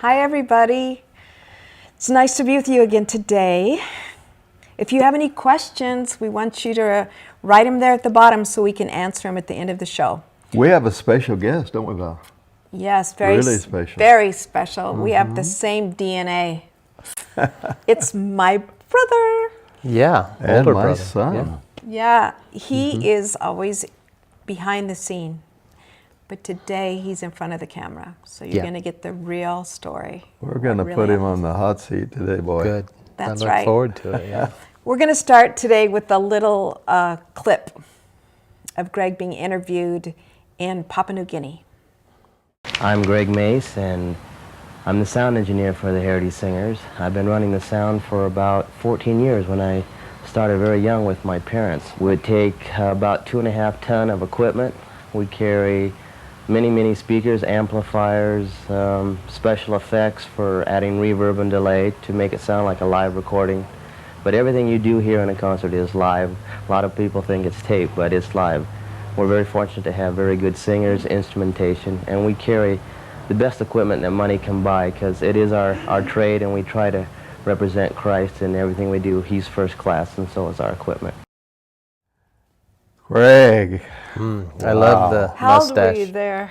Hi, everybody. It's nice to be with you again today. If you have any questions, we want you to write them there at the bottom so we can answer them at the end of the show. We have a special guest, don't we, Val? Yes, really special. Very special. We have the same DNA. It's my brother. Yeah, And older my brother. son. Yeah, he is always behind the scene. But today he's in front of the camera. So you're going to get the real story. We're going to put him on the hot seat today, boy. Good. That's I look right. forward to it, yeah. We're going to start today with a little clip of Greg being interviewed in Papua New Guinea. I'm Greg Mace, and I'm the sound engineer for the Heritage Singers. I've been running the sound for about 14 years. When I started very young with my parents, we'd take about 2.5 tons of equipment. We'd carry many speakers, amplifiers, special effects for adding reverb and delay to make it sound like a live recording. But everything you do here in a concert is live. A lot of people think it's tape, but it's live. We're very fortunate to have very good singers, instrumentation, and we carry the best equipment that money can buy because it is our trade, and we try to represent Christ in everything we do. He's first class, and so is our equipment. Greg. I love the How old mustache. were you there?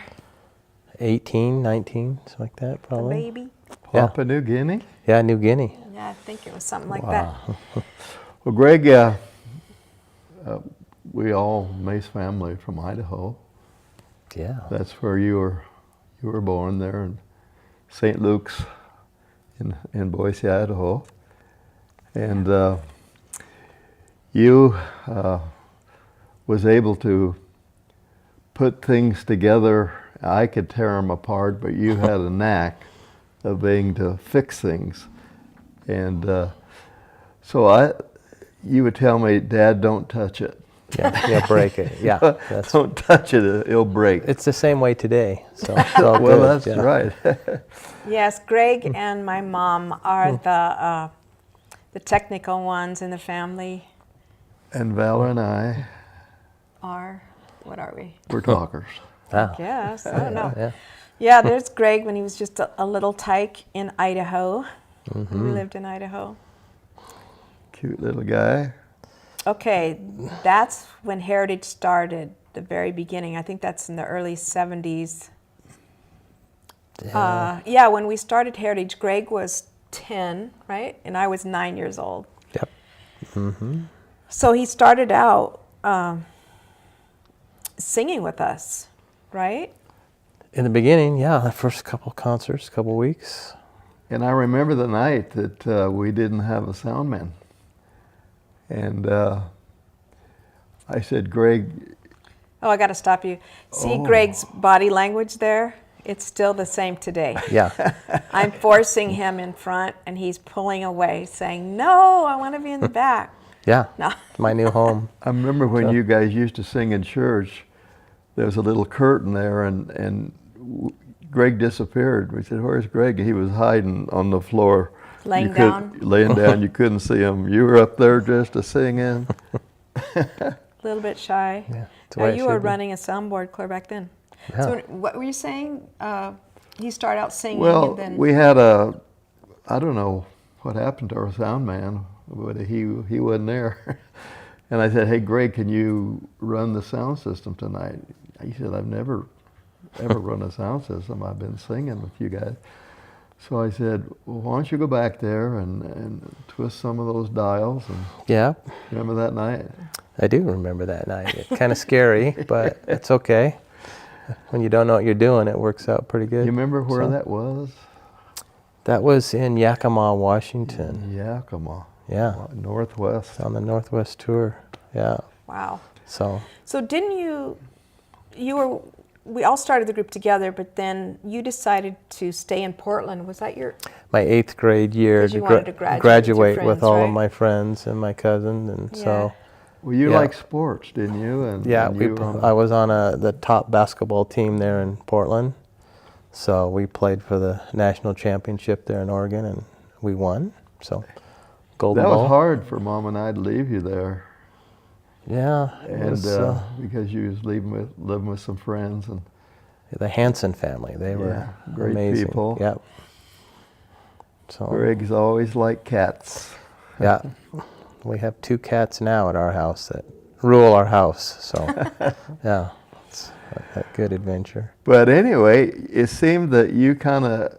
18, 19, something like that, The probably. baby? Papua New Guinea? Yeah, New Guinea. Yeah, I think it was something like that. Well, Greg, we all, Mace family from Idaho. Yeah. That's where you were born there in St. Luke's in Boise, Idaho. And you was able to put things together. I could tear them apart, but you had a knack of being to fix things. And so you would tell me, Dad, don't touch it. Yeah, break it. Yeah. Don't touch it, it'll break. It's the same way today. So it's all Well, good, that's yeah. right. Yes, Greg and my mom are the technical ones in the family. And Val and I What are we? were talkers. Ah, Yes, I don't know. yeah. Yeah, there's Greg when he was just a little tyke in Idaho. We lived in Idaho. Cute little guy. Okay, that's when Heritage started, the very beginning. I think that's in the early 70s. Yeah, when we started Heritage, Greg was 10, right? And I was 9 years old. Yep. So he started out singing with us, right? In the beginning, yeah, the first couple concerts, couple weeks. And I remember the night that we didn't have a sound man. And I said, Greg. Oh, I got to stop you. See Greg's body language there? It's still the same today. Yeah. I'm forcing him in front, and he's pulling away, saying, no, I want to be in the back. Yeah. No. My new home. I remember when you guys used to sing in church, there was a little curtain there, and Greg disappeared. We said, where's Greg? He was hiding on the floor. Laying down. Laying down, you couldn't see him. You were up there just a singing. A little bit shy. Yeah. That's the Now way it you should were be. running a soundboard clear back then. Yeah. So what were you saying? You start out singing Well, and then... we had I don't know what happened to our sound man, but he wasn't there. And I said, hey, Greg, can you run the sound system tonight? He said, I've never ever run a sound system. I've been singing with you guys. So I said, well, why don't you go back there and twist some of those dials? And Yeah. remember that night? I do remember that night. It's kind of scary, but it's okay. When you don't know what you're doing, it works out pretty good. You remember where So- that was? That was in Yakima, Washington. Yakima. Yeah. Northwest. On the Northwest tour. Yeah. Wow. So So didn't we all started the group together, but then you decided to stay in Portland. Was that your... my 8th grade year 'Cause you wanted to graduate with your with friends, all right? of my friends and my cousin, and so Well, you Yeah. like sports, didn't you? And yeah, and you were on- I was on the top basketball team there in Portland. So we played for the national championship there in Oregon, and we won. So Golden That Bowl. was hard for Mom and I to leave you there. Yeah, it And was, because you was living with some friends and the Hanson family. They were great amazing. people. Yep. So Greg's always like cats. yeah, we have 2 cats now at our house that rule our house. So yeah, it's a good adventure. But anyway, it seemed that you kind of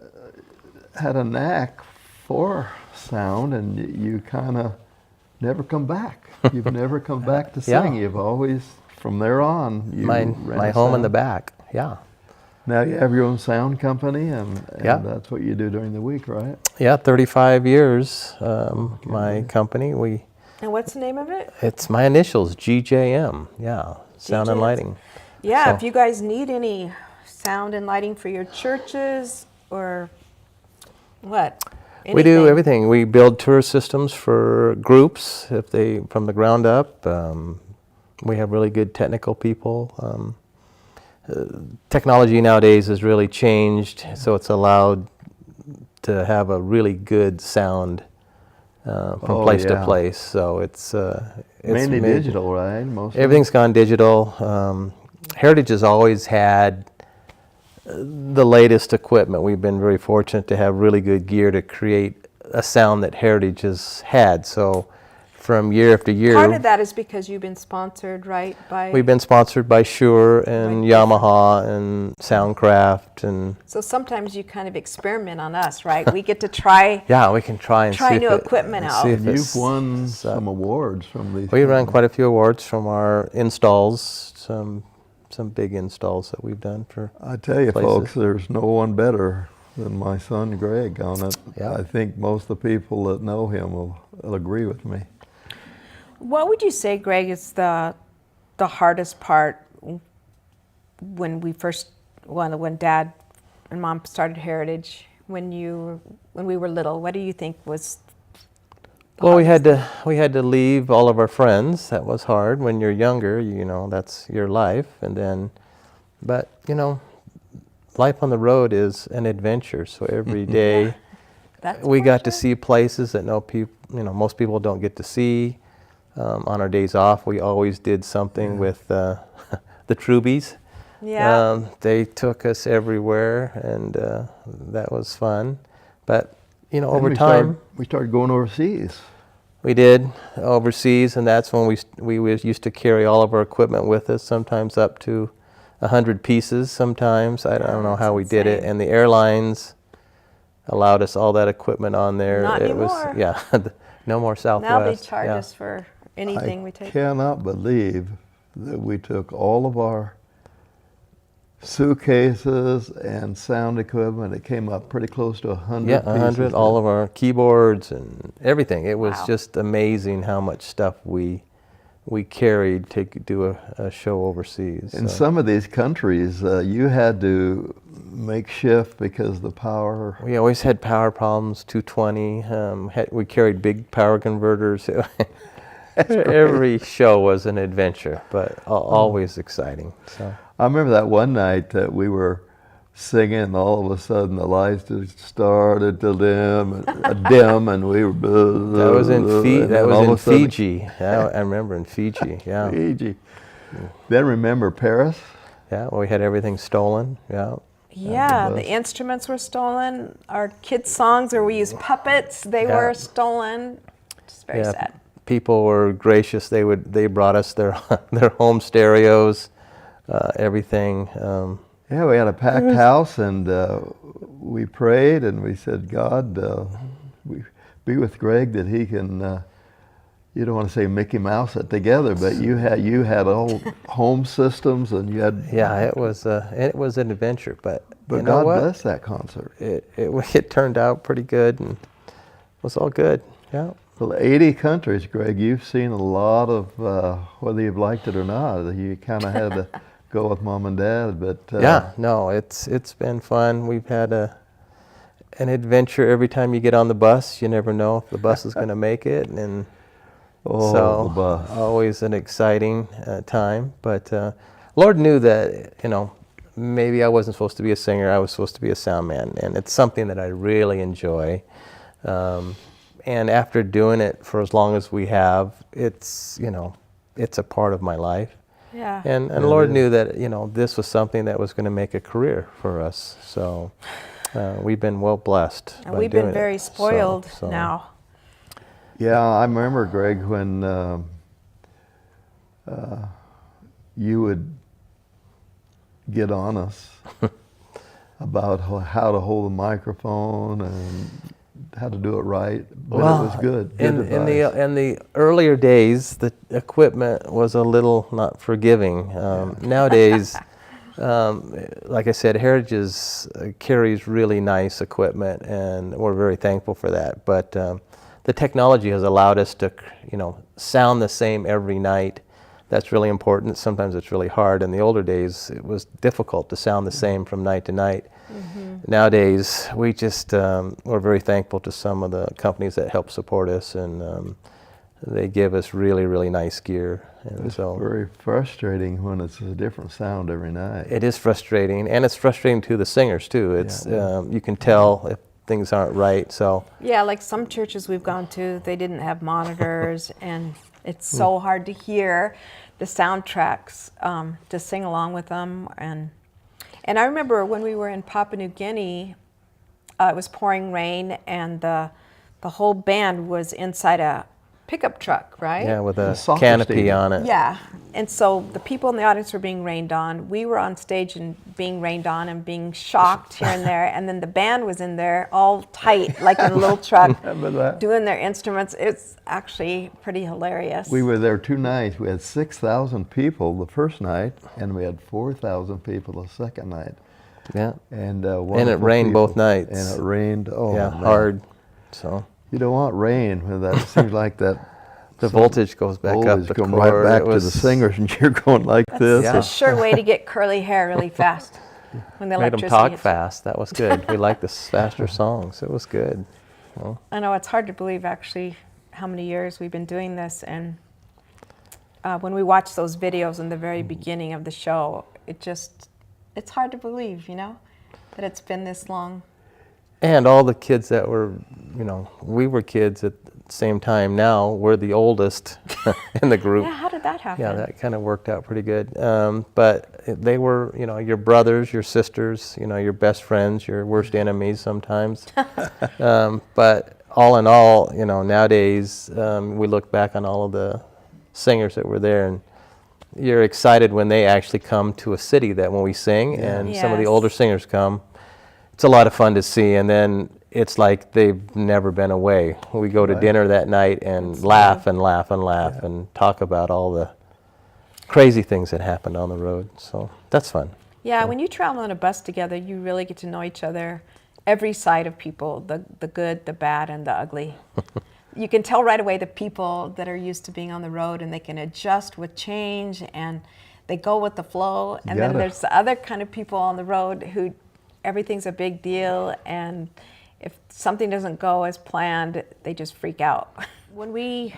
had a knack for sound, and you kind of never come back. You've never come back to Yeah. sing. You've always, from there on, you ran My a home in the sound. back. Yeah. Now you have your own sound company, and Yeah. that's what you do during the week, right? Yeah, 35 years, my company. And what's the name of it? It's my initials, GJM. Yeah, sound and GJM. lighting. Yeah, So- if you guys need any sound and lighting for your churches or what? We do Anything. everything. We build tour systems for groups if they from the ground up. We have really good technical people. Technology nowadays has really changed, so it's allowed to have a really good sound from Oh, place to yeah. place. So it's Mainly made- digital, right? Most of it? Everything's gone digital. Heritage has always had the latest equipment. We've been very fortunate to have really good gear to create a sound that Heritage has had. So from year after year, Part of that is because you've been sponsored, right? By we've been sponsored by Shure and Right. Yamaha and Soundcraft, and So sometimes you kind of experiment on us, right? We get to try. yeah, we can try and Try see if new it- equipment out. see if You've it's- won so- some awards from these. We ran people. quite a few awards from our installs, some big installs that we've done for. I tell you, places. folks, there's no one better than my son Greg on it. Yeah. I think most of the people that know him will agree with me. What would you say, Greg, is the hardest part when when Dad and Mom started Heritage, when we were little? What do you think was? Well, we had to leave all of our friends. That was hard. When you're younger, that's your life. And then, but life on the road is an adventure. So every day That's we for got to sure. see places that most people don't get to see. On our days off, we always did something with the Trubies. Yeah. They took us everywhere, and that was fun. But And over we time. we started going overseas. We did overseas, and that's when we used to carry all of our equipment with us, sometimes up to 100 pieces sometimes. I don't know how we That's did it. insane. And the airlines allowed us all that equipment on there. Not it anymore. was, yeah, no more Southwest. Now they charge yeah. us for anything we I take. cannot believe that we took all of our suitcases and sound equipment. It came up pretty close to 100 Yeah, pieces. 100, all of our keyboards and everything. It was Wow. just amazing how much stuff we carried to do a show overseas. In so. some of these countries, you had to make shift because the power. We always had power problems, 220. We carried big power converters. Every show was an adventure, but always exciting. So I remember that one night that we were singing, and all of a sudden the lights just started to dim, and we were. that was in and then all of a sudden- Fiji. Yeah, I remember in Fiji. Yeah, Fiji. Then remember Paris? yeah. Well, we had everything stolen. Yeah, Yeah, the the bus. instruments were stolen. Our kids' songs where we used puppets, they Yeah. were stolen. It's very yeah. sad. People were gracious. They brought us their their home stereos, everything. Yeah, we had a packed house, and we prayed, and we said, God, we be with Greg that he can. You don't want to say Mickey Mouse it together, but you had all home systems, and you had. Yeah, it was an adventure, but But you know God what? bless that concert. It turned out pretty good, and it was all good. Yeah. Well, 80 countries, Greg. You've seen a lot of, whether you've liked it or not. You kind of had to go with Mom and Dad, but Yeah, no, it's been fun. We've had an adventure every time you get on the bus. You never know if the bus is going to make it, and oh, so the bus. always an exciting time. But Lord knew that maybe I wasn't supposed to be a singer. I was supposed to be a sound man, and it's something that I really enjoy. And after doing it for as long as we have, it's a part of my life. Yeah. And Yeah, Lord it knew that this was something that was going to make a career for us. So we've been well blessed. And by we've been doing very it. spoiled So- now. Yeah, I remember, Greg, when you would get on us about how to hold a microphone and how to do it right, but it was good. In advice. the earlier days, the equipment was a little not forgiving. Nowadays, like I said, Heritage carries really nice equipment, and we're very thankful for that. But the technology has allowed us to, sound the same every night. That's really important. Sometimes it's really hard. In the older days, it was difficult to sound the same from night to night. Nowadays, we just, we're very thankful to some of the companies that help support us, and they give us really, really nice gear. And It's so very frustrating when it's a different sound every night. it is frustrating, and it's frustrating to the singers too. It's you can tell if things aren't right. So Yeah, like some churches we've gone to, they didn't have monitors, and it's so hard to hear the soundtracks to sing along with them. And I remember when we were in Papua New Guinea, it was pouring rain, and the whole band was inside a pickup truck, right? yeah, with a soccer canopy stadium. on it. Yeah, and so the people in the audience were being rained on. We were on stage and being rained on and being shocked here and there. And then the band was in there all tight, like in a little truck, Remember that? doing their instruments. It's actually pretty hilarious. We were there 2 nights. We had 6,000 people the first night, and we had 4,000 people the second night. Yeah, And it rained both nights. And it rained. Oh, yeah, man. hard. So You don't want rain when that seems like that. the voltage goes back up voltage the going cord. right back It to was, the singers, and you're going like this. Yeah. It's a sure way to get curly hair really fast when the Made them electricity talk hits. fast. That was good. We liked the faster songs. It was good. Well, I know it's hard to believe actually how many years we've been doing this, and when we watch those videos in the very beginning of the show, it's hard to believe, that it's been this long. and all the kids that were, we were kids at the same time. Now we're the oldest in the group. Yeah, how did that happen? Yeah, that kind of worked out pretty good. But they were, your brothers, your sisters, your best friends, your worst enemies sometimes. But all in all, nowadays we look back on all of the singers that were there, and you're excited when they actually come to a city that when we sing, and some of the Yes. older singers come. It's a lot of fun to see, and then it's like they've never been away. We go to dinner that night and laugh and laugh and laugh and talk about all the crazy things that happened on the road. So that's fun. Yeah, when you travel on a bus together, you really get to know each other, every side of people, the good, the bad, and the ugly. You can tell right away the people that are used to being on the road, and they can adjust with change, and they go with the flow. And then gotta. there's the other kind of people on the road who everything's a big deal, and if something doesn't go as planned, they just freak out. When we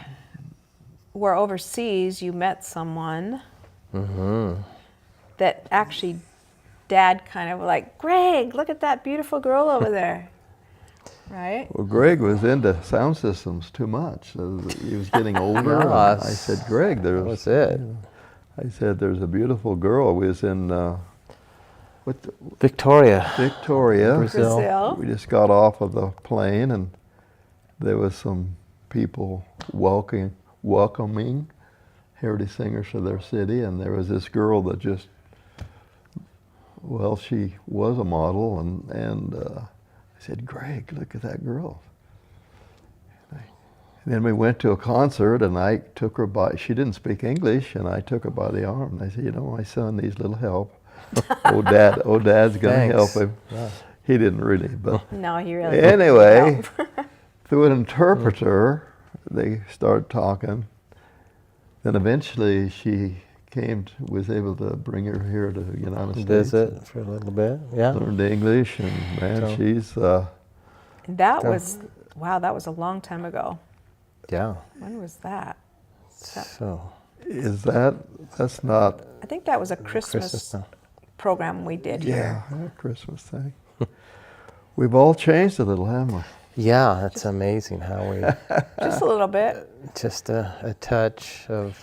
were overseas, you met someone that actually Dad kind of like, Greg, look at that beautiful girl over there, right? Well, Greg was into sound systems too much. He was getting older. And Yes. I said, Greg, That was it. I said, there's a beautiful girl. We was in Victoria. Victoria. Brazil. We just got off of the plane, and there was some people welcoming heritage singers to their city, and there was this girl that just, well, she was a model, and I said, Greg, look at that girl. And then we went to a concert, and I took her by, she didn't speak English, and I took her by the arm, and I said, my son needs a little help. Dad's gonna help Thanks. him. Yeah. He didn't really, but No, he really anyway, through an interpreter, they started talking. Then eventually she was able to bring her here to the United States. Visit for a little bit. Yeah. Learned English, and man, So- she's, That was, wow, that was a long time ago. Yeah. When was that? So that's not, I think that was a Christmas Christmas. program we did here. a Christmas thing. We've all changed a little, haven't we? Yeah, it's amazing how we Just a little bit. just a touch of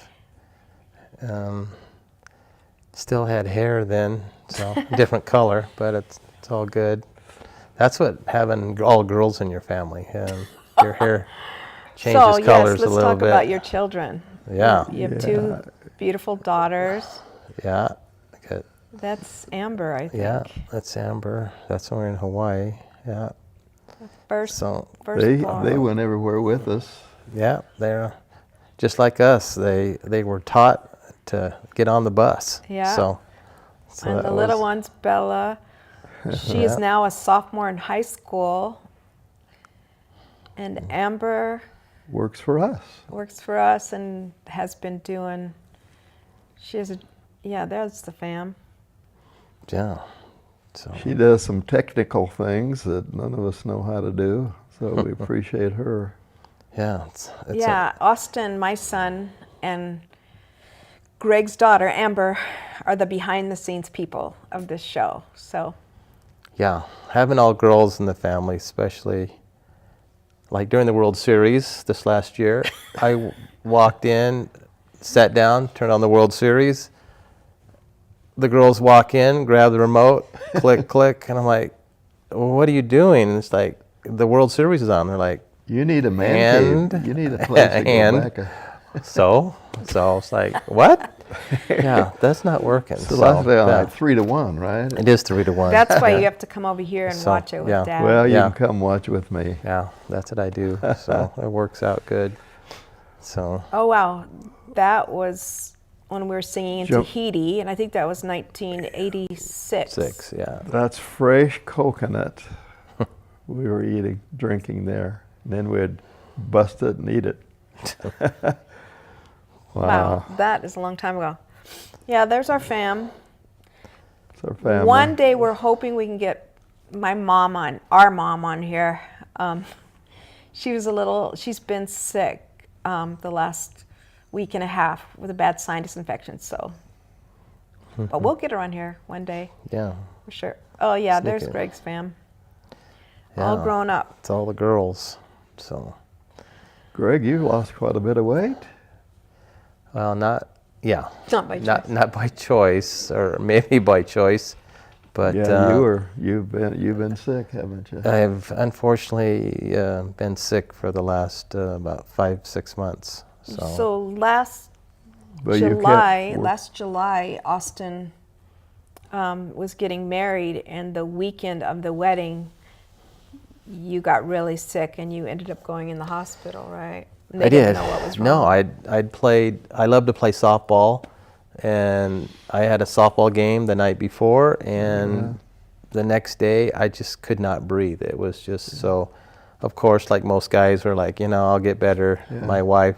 still had hair then, so different color, but it's all good. That's what having all girls in your family. Your hair changes So yes, colors a let's little talk bit. about your children. Yeah. You have two beautiful daughters. Yeah. Good. That's Amber, I think. Yeah, that's Amber. That's when we're in Hawaii. Yeah. First, So They firstborn. went everywhere with us. yeah, they're just like us. They were taught to get on the bus. Yeah. So And that the little was- one's Bella. She is now a sophomore in high school. And Amber Works for us. works for us and has been doing, she has a, yeah, there's the fam. Yeah. So She does some technical things that none of us know how to do, so we appreciate her. yeah, it's Yeah, Austin, my son, and Greg's daughter, Amber, are the behind the scenes people of this show. So, yeah, having all girls in the family, especially like during the World Series this last year, I walked in, sat down, turned on the World Series. The girls walk in, grab the remote, click, click, and I'm like, well, what are you doing? And it's like, the World Series is on. They're like, You need a man And- cave. You need a place to and- go back. so it's like, what? Yeah, that's not working. So last day on yeah. that 3-1, right? It is 3-1. that's why you have to come over here and So, watch it with yeah. Dad. Well, you Yeah. can come watch with me. Yeah, that's what I do. So it works out good. So Oh, wow. That was when we were singing in Jump. Tahiti, and I think that was 1986. 6, yeah. That's fresh coconut we were drinking there. And then we'd bust it and eat it. Wow, that is a long time ago. Yeah, there's our fam. It's our family. One day we're hoping we can get our mom on here. She's been sick the last week and a half with a bad sinus infection, so. But we'll get her on here one day, Yeah. for sure. Oh yeah, Sneak there's it. Greg's fam. All Yeah. grown up. It's all the girls. So, Greg, you lost quite a bit of weight. well, not Not by choice. not by choice, or maybe by choice, but Yeah, you've been sick, haven't you? I've unfortunately been sick for the last about 5-6 months. So last But you kept July, Austin was getting married, and the weekend of the wedding, you got really sick, and you ended up going in the hospital, right? And they I didn't did. know what was wrong. No, I'd played. I love to play softball, and I had a softball game the night before, and the next day I just could not breathe. It was just so. Of course, like most guys were like, I'll get better. Yeah. My wife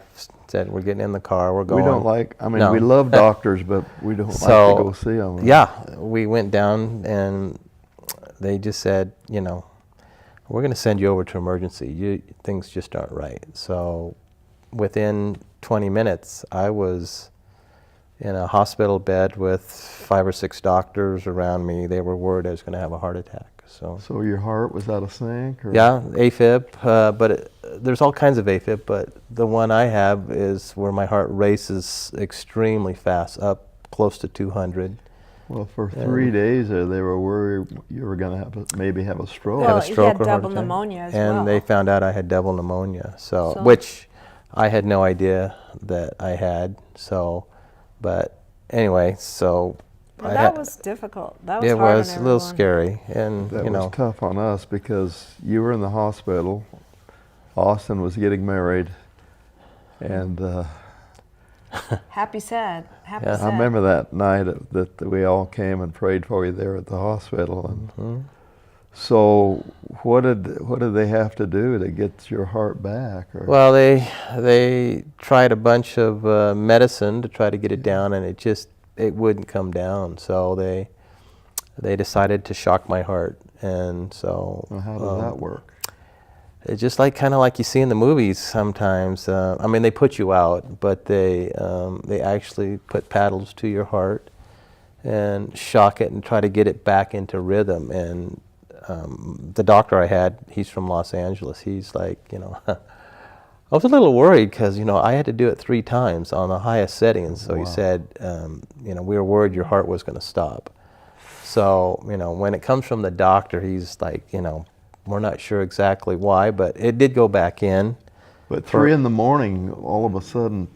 said, "We're getting in the car. We're going." We don't like, I mean, No. we love doctors, but we don't like So, to go see them. Yeah, we went down, and they just said, we're going to send you over to emergency. Things just aren't right. So within 20 minutes, I was in a hospital bed with 5 or 6 doctors around me. They were worried I was going to have a heart attack. So So your heart was out of sync? Or? yeah, AFib, but there's all kinds of AFib, but the one I have is where my heart races extremely fast, up close to 200. Well, for 3 days there, they were worried you were going to maybe have a stroke. Well, Had a stroke he or had heart double attack. pneumonia as And well. they found out I had double pneumonia, So- which I had no idea that I had. So, but anyway, so Well, I that had, was difficult. That was it hard was on a little everyone. scary, and That was tough on us because you were in the hospital. Austin was getting married. And Happy sad. Happy Yeah. sad. I remember that night that we all came and prayed for you there at the hospital. And Mhm. so what did they have to do to get your heart back? Or? Well, they tried a bunch of medicine to try to get it down, and it wouldn't come down. So they decided to shock my heart, and so Well, how does that work? it's just kind of like you see in the movies sometimes. I mean, they put you out, but they actually put paddles to your heart and shock it and try to get it back into rhythm. And the doctor I had, he's from Los Angeles. He's like, I was a little worried because I had to do it 3 times on the highest setting. And so he Wow. said, we were worried your heart was going to stop. So, you know, when it comes from the doctor, he's like, you know, we're not sure exactly why, but it did go back in. But 3 in the morning, all of a sudden,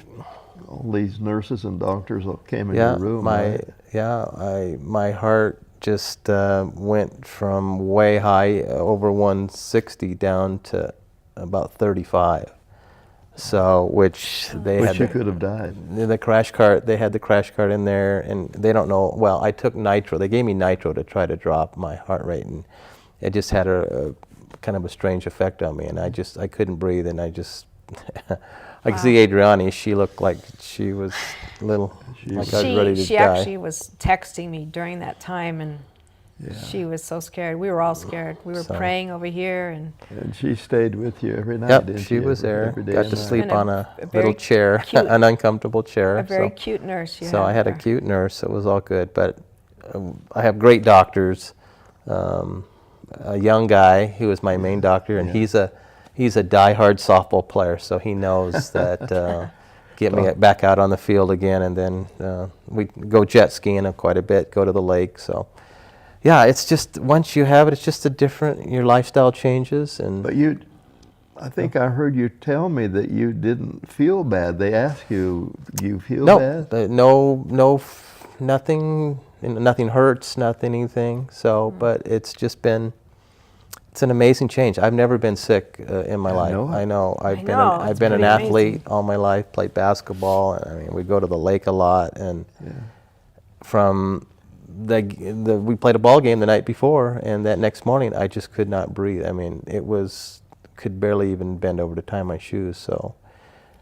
all these nurses and doctors all came in your room. My heart just went from way high over 160 down to about 35. So, which You could have died. the crash cart, they had the crash cart in there, and they don't know, well, I took nitro. They gave me nitro to try to drop my heart rate, and it just had a kind of a strange effect on me, and I couldn't breathe, and I just, I could see Adriani, she looked like she was a little, like I was ready to die. She actually was texting me during that time, and she was so scared. We were all scared. We were praying over here, And she stayed with you every night, Yep, didn't she was there. Every day Got and to night. sleep And on a very little chair, cute- an uncomfortable chair. a very cute nurse. So I had a cute nurse. It was all good, but I have great doctors. A young guy who was my main doctor, and he's a diehard softball player, so he knows that get me back out on the field again, and then we go jet skiing quite a bit, go to the lake. So yeah, it's just once you have it, it's just your lifestyle changes. And But I think I heard you tell me that you didn't feel bad. They asked you, do you feel bad? Nothing hurts, nothing anything. So, but it's just been. It's an amazing change. I've never been sick in my life. I know. I've been an athlete all my life. Played basketball. I mean, we go to the lake a lot, and from we played a ball game the night before, and that next morning I just could not breathe. I mean, could barely even bend over to tie my shoes. So.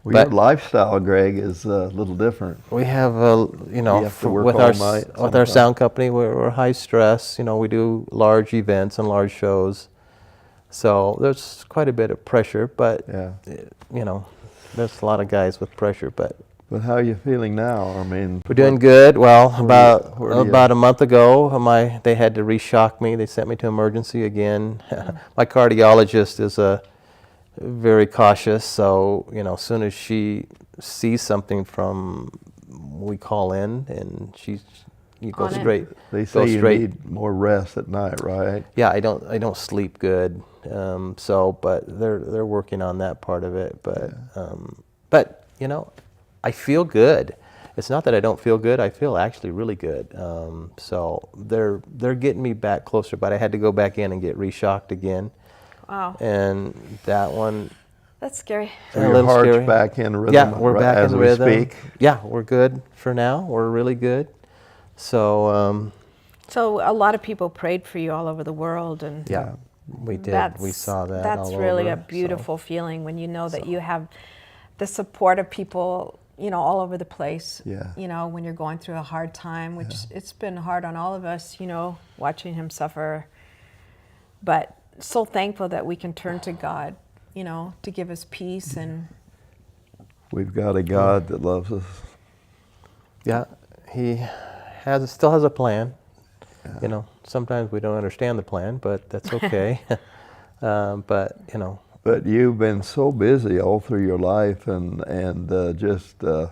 Well, your lifestyle, Greg, is a little different. We have, You have to work with all our night with our sometimes. sound company, we're high stress. You know, we do large events and large shows, so there's quite a bit of pressure. But you know, there's a lot of guys with pressure. But how are you feeling now? I mean, we're doing good. Well, where are you? about a month ago, they had to reshock me. They sent me to emergency again. My cardiologist is very cautious, so you know, as soon as she sees something we call in, and you go straight. They say you need more rest at night, right? Yeah, I don't sleep good, so but they're working on that part of it. But you know, I feel good. It's not that I don't feel good. I feel actually really good. So they're getting me back closer, but I had to go back in and get reshocked again. Wow. And that one. That's scary. So your heart's back in rhythm. Yeah, we're back as in we rhythm. speak. Yeah, we're good for now. We're really good. So. So a lot of people prayed for you all over the world, and Yeah, we did. We saw that. That's all really over, a beautiful feeling when you know that you have the support of people, you know, all over the place. Yeah. You know, when you're going through a hard time, which it's been hard on all of us, you know, watching him suffer. But so thankful that we can turn to God, you know, to give us peace. And We've got a God that loves us. Yeah, he still has a plan. You know, sometimes we don't understand the plan, but that's okay. But you know. But you've been so busy all through your life, and just you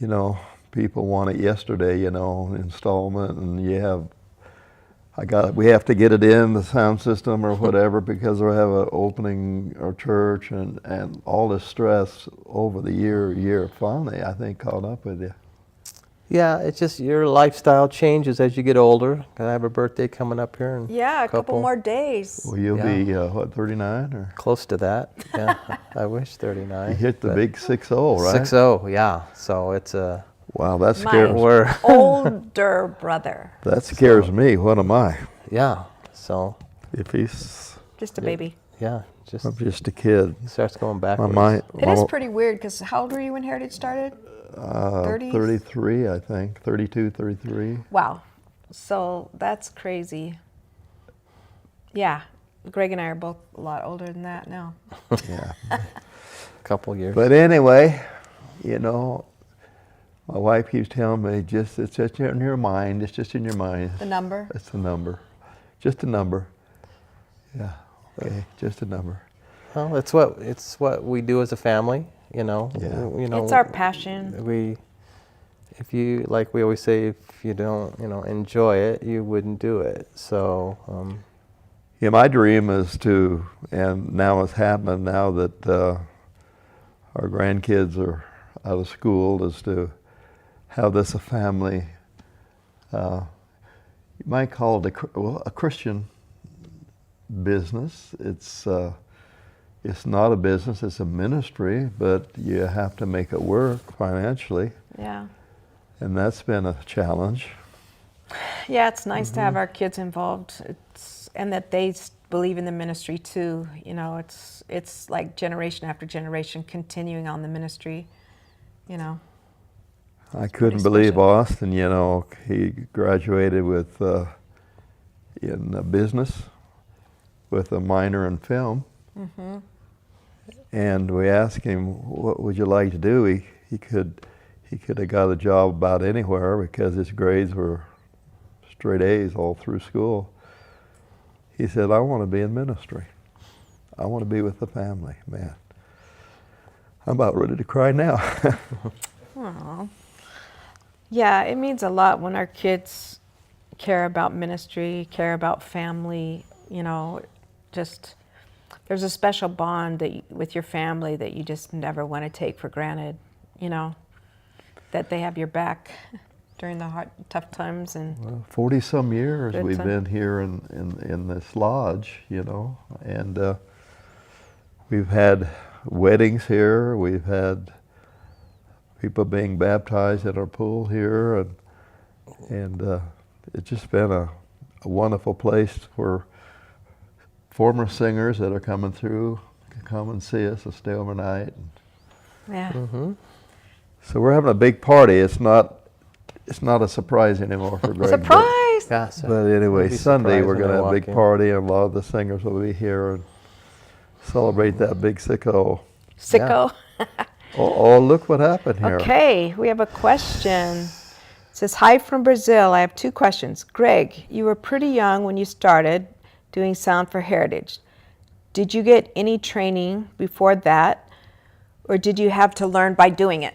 know, people want it yesterday, you know, installment, and we have to get it in the sound system or whatever because we have an opening our church, and all this stress over the year finally I think caught up with you. Yeah, it's just your lifestyle changes as you get older. I have a birthday coming up here in a couple more days. Well, you'll be, 39 or? Close to that, yeah. I wish 39. You hit the big 6-0, right? 6-0, yeah. So it's a... Wow, that scares me. My older brother. That scares me. What am I? Yeah, so... If he's... Just a baby. Yeah, I'm just a kid. Starts going backwards. It is pretty weird, because how old were you when Heritage started? 30s? 33, I think. 32, 33. Wow. So that's crazy. Yeah. Greg and I are both a lot older than that now. Yeah. Couple years. But anyway, you know, my wife keeps telling me, it's just in your mind. It's just in your mind. The number? It's a number. Just a number. Yeah. Okay. Just a number. Well, it's what we do as a family, you know. Yeah. You know, It's our passion. if you, like we always say, if you don't, enjoy it, you wouldn't do it. So, Yeah, my dream is to, and now it's happened now that our grandkids are out of school, is to have this a family, you might call it a Christian business. It's not a business, it's a ministry, but you have to make it work financially. Yeah. And that's been a challenge. Yeah, it's nice to have our kids involved. And that they believe in the ministry too. It's like generation after generation continuing on the ministry, I couldn't believe Austin, he graduated with in business with a minor in film. Mm-hmm. And we asked him, what would you like to do? He could have got a job about anywhere because his grades were straight A's all through school. He said, I want to be in ministry. I want to be with the family. Man, I'm about ready to cry now. Aww. Yeah, it means a lot when our kids care about ministry, care about family, just there's a special bond with your family that you just never want to take for granted, that they have your back during the hard, tough times. And 40-some years we've been here in this lodge, and we've had weddings here. We've had people being baptized at our pool here, and it's just been a wonderful place for former singers that are coming through to come and see us and stay overnight. Yeah. Mm-hmm. So we're having a big party. It's not a surprise anymore for Greg. Surprise! But anyway, Sunday we're going to have a big party, and a lot of the singers will be here and celebrate that big sicko. Sicko. Yeah. Oh, look what happened here. Okay, we have a question. It says, hi from Brazil. I have 2 questions. Greg, you were pretty young when you started doing sound for Heritage. Did you get any training before that, or did you have to learn by doing it?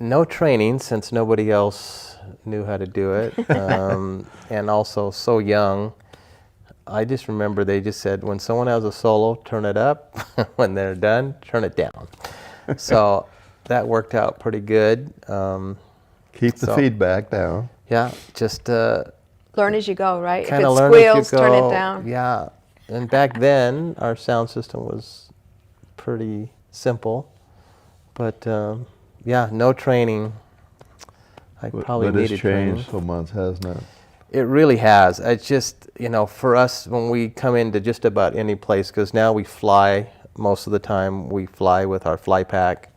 No training, since nobody else knew how to do it, and also so young. I just remember they just said, when someone has a solo, turn it up. When they're done, turn it down. So that worked out pretty good. Keep the feedback down. Yeah, just learn as you go, right? If it learn squeals, as you go. turn it down. Yeah, and back then our sound system was pretty simple, but yeah, no training. I probably needed training. But it's changed so much, hasn't it? It really has. It's just, for us, when we come into just about any place, because now we fly most of the time, we fly with our fly pack,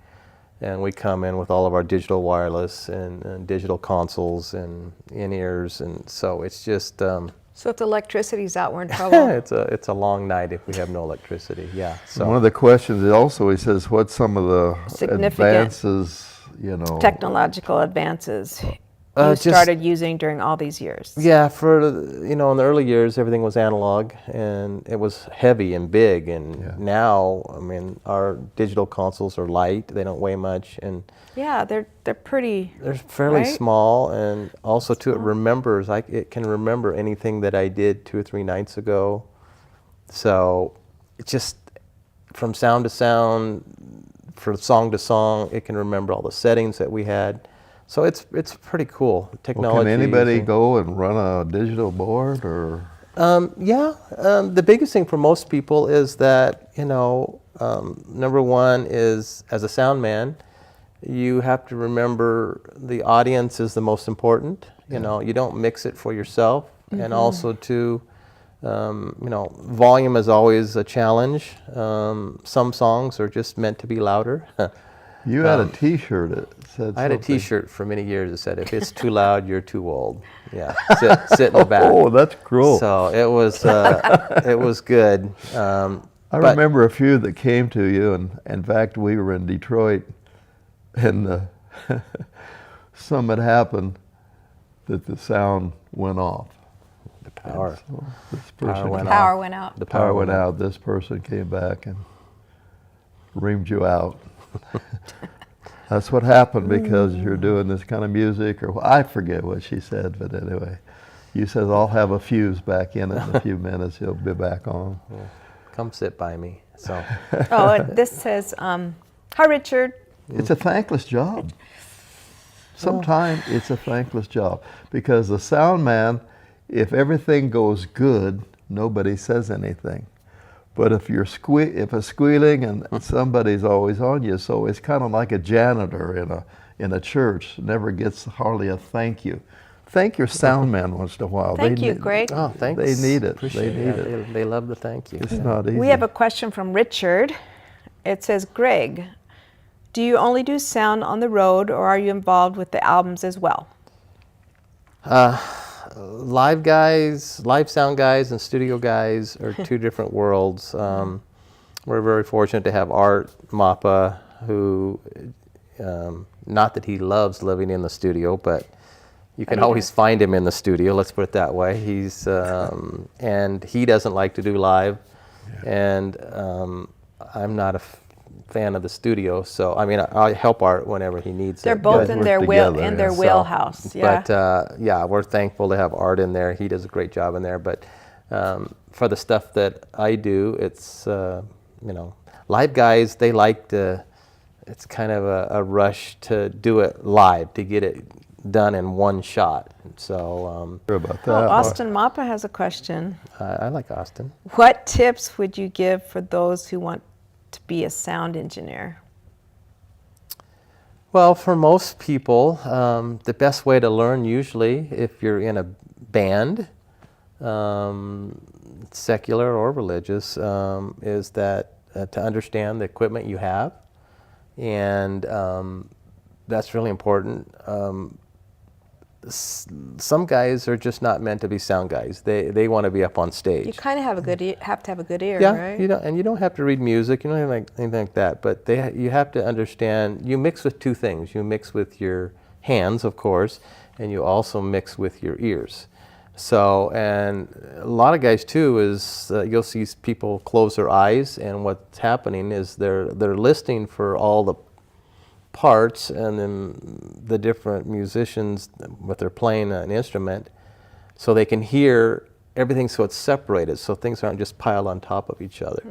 and we come in with all of our digital wireless and digital consoles and in-ears, and so it's just... so if the electricity's out, we're in trouble. it's a long night if we have no electricity, yeah. So one of the questions also, he says, what's some of the advances, technological advances you started using during all these years? Yeah, in the early years, everything was analog, and it was heavy and big, and now, our digital consoles are light, they don't weigh much, and yeah, they're pretty... They're fairly small, and also too, it can remember anything that I did 2 or 3 nights ago. So it's just from sound to sound, from song to song, it can remember all the settings that we had. So it's pretty cool. Technology. Well, can anybody go and run a digital board, or? The biggest thing for most people is that, number one is, as a sound man, you have to remember the audience is the most important. You don't mix it for yourself. Mm-hmm. And also too, volume is always a challenge. Some songs are just meant to be louder. You had a T-shirt that said I had a T-shirt for many years that said, if it's too loud, you're too old. Yeah, sit in the back. Oh, that's cruel. So it was good. I remember a few that came to you, and in fact, we were in Detroit, and some had happened that the sound went off. The power. So this person went out. The power went out. This person came back and reamed you out. That's what happened because you're doing this kind of music, or I forget what she said, but anyway, you said I'll have a fuse back in a few minutes. He'll be back on. Well, come sit by me. So Oh, this says, hi, Richard. It's a thankless job. Sometimes it's a thankless job because the sound man, if everything goes good, nobody says anything. But if you're if it's squealing and somebody's always on you, so it's kind of like a janitor in a church, never gets hardly a thank you. Thank your sound man once in a while. Thank you, Greg. oh, thanks. They need it. Appreciate They need it. They love the thank you. It's not easy. We have a question from Richard. It says, Greg, do you only do sound on the road, or are you involved with the albums as well? Live guys, live sound guys and studio guys are two different worlds. We're very fortunate to have Art Mappa, who, not that he loves living in the studio, but you can always find him in the studio, let's put it that way. He's, and he doesn't like to do live, and I'm not a fan of the studio, so I mean, I help Art whenever he needs They're it. both guys in work their together, in their yeah. wheelhouse. Yeah. But yeah, we're thankful to have Art in there. He does a great job in there. But for the stuff that I do, it's live guys. They like to. It's kind of a rush to do it live, to get it done in one shot. So Sure about that. Oh, Austin Mappa has a question. I like Austin. What tips would you give for those who want to be a sound engineer? Well, for most people, the best way to learn, usually, if you're in a band, secular or religious, is that to understand the equipment you have, and that's really important. Some guys are just not meant to be sound guys. They want to be up on stage. You kind of have a good have to have a good ear, Yeah, right? you don't have to read music. You don't have anything like that. But you have to understand. You mix with two things. You mix with your hands, of course, and you also mix with your ears. So, and a lot of guys too is you'll see people close their eyes, and what's happening is they're listening for all the parts and then the different musicians, what they're playing an instrument, so they can hear everything, so it's separated, so things aren't just piled on top of each other.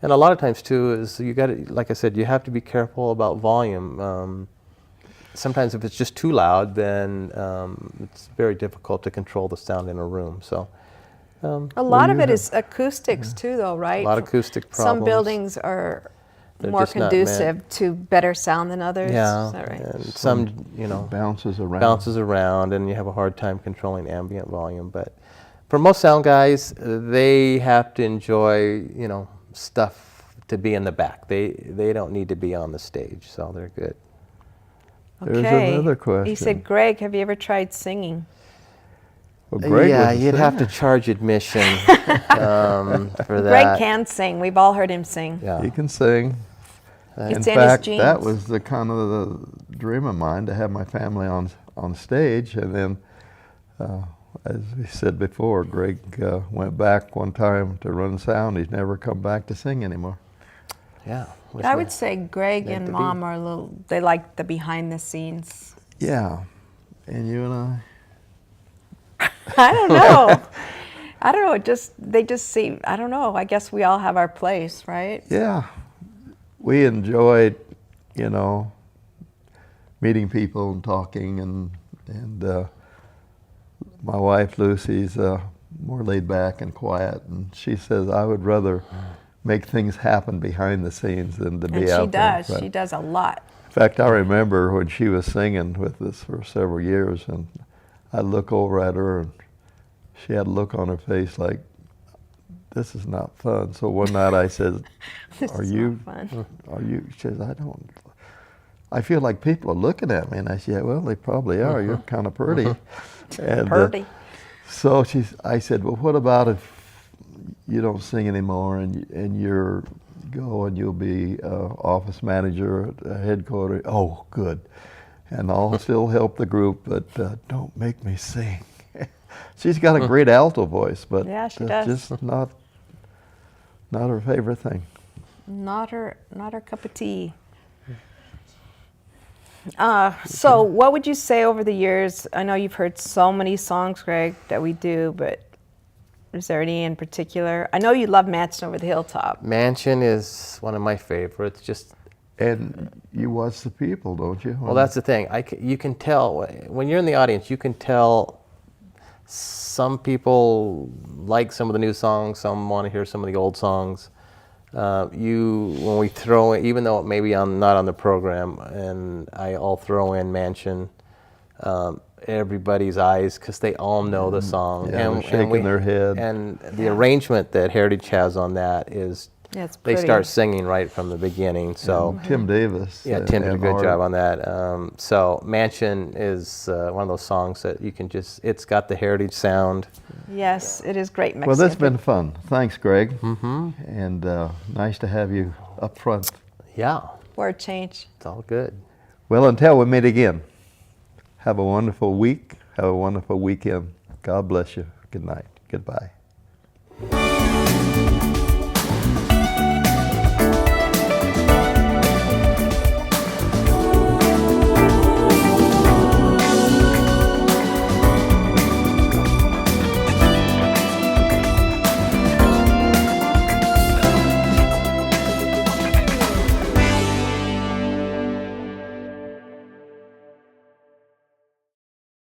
And a lot of times too is you got to, like I said, you have to be careful about volume. Sometimes if it's just too loud, then it's very difficult to control the sound in a room. So A lot of it is acoustics too, though, right? a lot of acoustic problems. Some buildings are They're more just not conducive to better sound than others. Yeah, Is that right? and some bounces around. bounces around, and you have a hard time controlling ambient volume. But for most sound guys, they have to enjoy stuff to be in the back. They don't need to be on the stage, so they're good. There's Okay. another He question. said, Greg, have you ever tried singing? Well, Greg yeah, was a you'd have to singer. charge admission for that. Greg can sing. We've all heard him sing. Yeah. He can sing. It's In in his fact, that genes. was the kind of the dream of mine, to have my family on stage. And then, as we said before, Greg went back one time to run sound. He's never come back to sing anymore. Yeah. I would say Greg meant and to be. Mom are they like the behind the scenes. Yeah, and you and I. I don't know. I don't know. They just seem, I don't know. I guess we all have our place, right? Yeah, we enjoyed, meeting people and talking, and my wife Lucy's more laid back and quiet, and she says I would rather make things happen behind the scenes than to be And out she does. there. She does a lot. In fact, I remember when she was singing with us for several years, and I'd look over at her, and she had a look on her face like, this is not fun. So one night I said, This are is you, not fun. she says, I feel like people are looking at me. And I said, yeah, well, they probably are. You're kind of pretty. And, Purdy. So I said, well, what about if you don't sing anymore and you're go and you'll be office manager at headquarters? Oh, good. And I'll still help the group, but don't make me sing. She's got a great alto voice, but Yeah, she that's does. just not her favorite thing. Not her cup of tea. So what would you say over the years? I know you've heard so many songs, Greg, that we do, but is there any in particular? I know you love Mansion Over the Hilltop. Mansion is one of my favorites. Just And you watch the people, don't you? well, that's the thing. You can tell when you're in the audience. You can tell some people like some of the new songs. Some want to hear some of the old songs. When we throw in, even though maybe I'm not on the program, and I'll throw in Mansion. Everybody's eyes, because they all know the song. Yeah, they're shaking their head. And the arrangement that Heritage has on that is, Yeah, it's they pretty. start singing right from the beginning. So Tim Davis. yeah, Tim did a and good Art. job on that. So Mansion is one of those songs that you can it's got the Heritage sound. Yes, it is great mixing. Well, that's been fun. Thanks, Greg. And nice to have you up front. Yeah, Word change. it's all good. Well, until we meet again, have a wonderful week. Have a wonderful weekend. God bless you. Good night. Goodbye.